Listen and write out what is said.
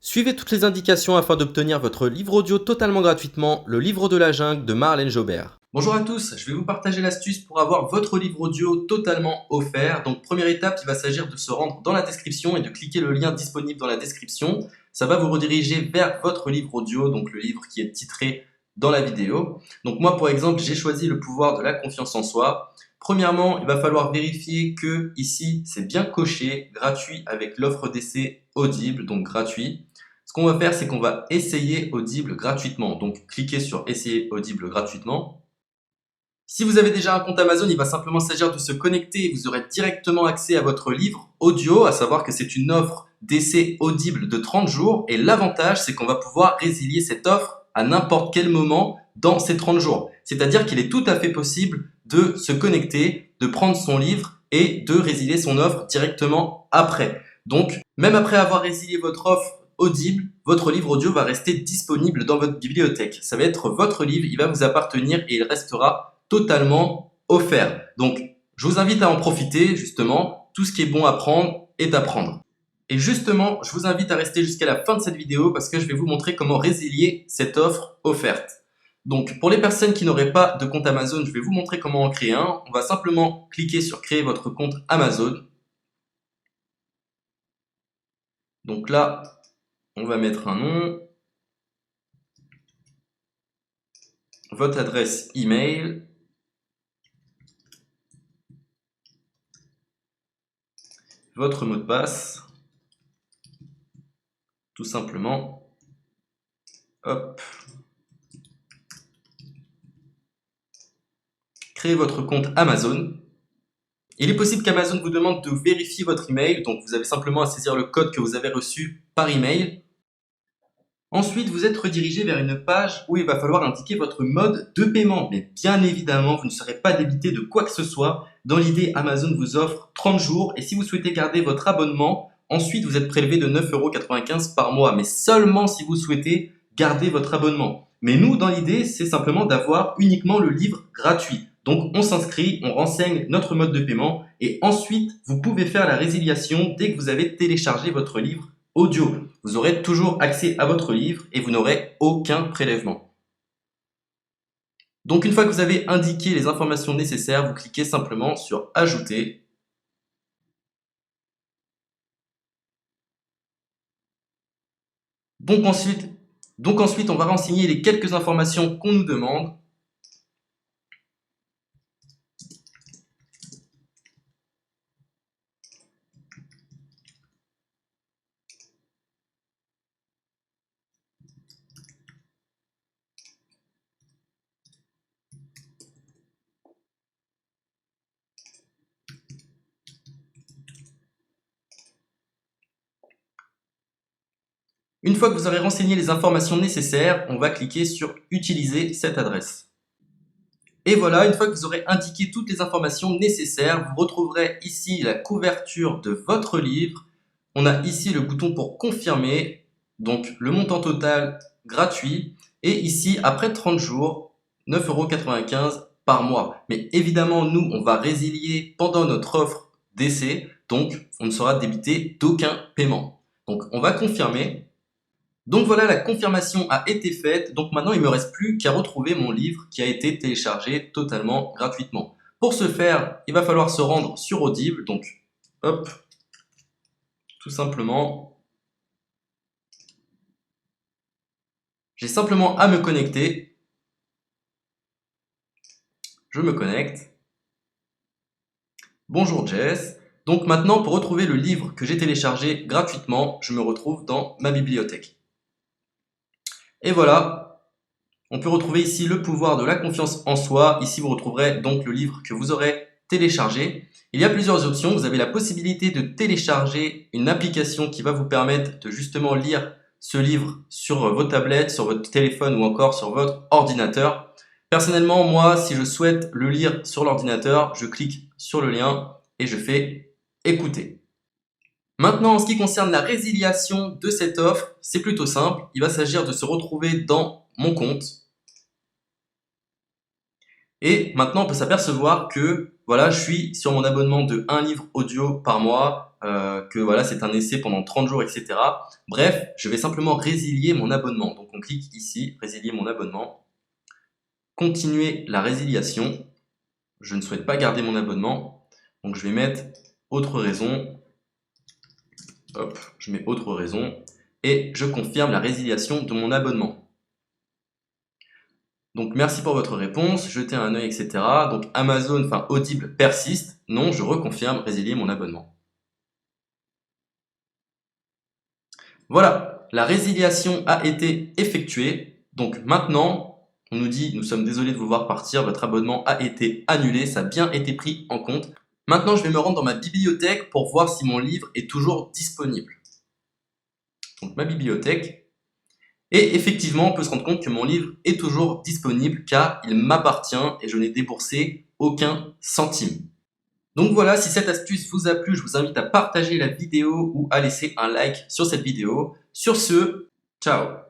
Suivez toutes les indications afin d'obtenir votre livre audio totalement gratuitement, Le Livre de la Jungle de Marlène Jobert. Bonjour à tous, je vais vous partager l'astuce pour avoir votre livre audio totalement offert. Donc première étape, il va s'agir de se rendre dans la description et de cliquer le lien disponible dans la description. Ça va vous rediriger vers votre livre audio, donc le livre qui est titré dans la vidéo. Donc moi par exemple, j'ai choisi le pouvoir de la confiance en soi. Premièrement, il va falloir vérifier que ici c'est bien coché, gratuit avec l'offre d'essai Audible, donc gratuit. Ce qu'on va faire, c'est qu'on va essayer Audible gratuitement. Donc, cliquez sur Essayer Audible gratuitement. Si vous avez déjà un compte Amazon, il va simplement s'agir de se connecter et vous aurez directement accès à votre livre audio, à savoir que c'est une offre d'essai Audible de 30 jours. Et l'avantage, c'est qu'on va pouvoir résilier cette offre à n'importe quel moment dans ces 30 jours. C'est-à-dire qu'il est tout à fait possible de se connecter, de prendre son livre et de résilier son offre directement après. Donc, même après avoir résilié votre offre Audible, votre livre audio va rester disponible dans votre bibliothèque. Ça va être votre livre, il va vous appartenir et il restera totalement offert. Donc, je vous invite à en profiter, justement. Tout ce qui est bon à prendre est à prendre. Et justement, je vous invite à rester jusqu'à la fin de cette vidéo parce que je vais vous montrer comment résilier cette offre offerte. Donc, pour les personnes qui n'auraient pas de compte Amazon, je vais vous montrer comment en créer un. On va simplement cliquer sur créer votre compte Amazon. Donc là, on va mettre un nom, votre adresse email, votre mot de passe, tout simplement. Hop. Créez votre compte Amazon. Il est possible qu'Amazon vous demande de vérifier votre email, donc vous avez simplement à saisir le code que vous avez reçu par email. Ensuite, vous êtes redirigé vers une page où il va falloir indiquer votre mode de paiement. Mais bien évidemment, vous ne serez pas débité de quoi que ce soit. Dans l'idée, Amazon vous offre 30 jours et si vous souhaitez garder votre abonnement, ensuite vous êtes prélevé de 9,95 € par mois, mais seulement si vous souhaitez garder votre abonnement. Mais nous, dans l'idée, c'est simplement d'avoir uniquement le livre gratuit. Donc on s'inscrit, on renseigne notre mode de paiement et ensuite vous pouvez faire la résiliation dès que vous avez téléchargé votre livre audio. Vous aurez toujours accès à votre livre et vous n'aurez aucun prélèvement. Donc une fois que vous avez indiqué les informations nécessaires, vous cliquez simplement sur Ajouter. Donc ensuite, on va renseigner les quelques informations qu'on nous demande. Une fois que vous aurez renseigné les informations nécessaires, on va cliquer sur Utiliser cette adresse. Et voilà, une fois que vous aurez indiqué toutes les informations nécessaires, vous retrouverez ici la couverture de votre livre. On a ici le bouton pour confirmer, donc le montant total gratuit. Et ici, après 30 jours, 9,95 € par mois. Mais évidemment, nous, on va résilier pendant notre offre d'essai, donc on ne sera débité d'aucun paiement. Donc on va confirmer. Donc voilà, la confirmation a été faite. Donc maintenant, il ne me reste plus qu'à retrouver mon livre qui a été téléchargé totalement gratuitement. Pour ce faire, il va falloir se rendre sur Audible. Donc, hop, tout simplement. J'ai simplement à me connecter. Je me connecte. Bonjour Jess. Donc maintenant, pour retrouver le livre que j'ai téléchargé gratuitement, je me retrouve dans ma bibliothèque. Et voilà, on peut retrouver ici le pouvoir de la confiance en soi. Ici, vous retrouverez donc le livre que vous aurez téléchargé. Il y a plusieurs options. Vous avez la possibilité de télécharger une application qui va vous permettre de justement lire ce livre sur vos tablettes, sur votre téléphone ou encore sur votre ordinateur. Personnellement, moi, si je souhaite le lire sur l'ordinateur, je clique sur le lien et je fais écouter. Maintenant, en ce qui concerne la résiliation de cette offre, c'est plutôt simple. Il va s'agir de se retrouver dans mon compte. Et maintenant, on peut s'apercevoir que voilà, je suis sur mon abonnement de un livre audio par mois, que voilà, c'est un essai pendant 30 jours, etc. Bref, je vais simplement résilier mon abonnement. Donc on clique ici, résilier mon abonnement, continuer la résiliation. Je ne souhaite pas garder mon abonnement, donc je vais mettre autre raison. Hop, je mets autre raison et je confirme la résiliation de mon abonnement. Donc merci pour votre réponse, jetez un œil, etc. Donc Amazon, enfin Audible persiste. Non, je reconfirme, résilier mon abonnement. Voilà, la résiliation a été effectuée. Donc maintenant, on nous dit, nous sommes désolés de vous voir partir, votre abonnement a été annulé, ça a bien été pris en compte. Maintenant, je vais me rendre dans ma bibliothèque pour voir si mon livre est toujours disponible. Donc ma bibliothèque. Et effectivement, on peut se rendre compte que mon livre est toujours disponible car il m'appartient et je n'ai déboursé aucun centime. Donc voilà, si cette astuce vous a plu, je vous invite à partager la vidéo ou à laisser un like sur cette vidéo. Sur ce, ciao!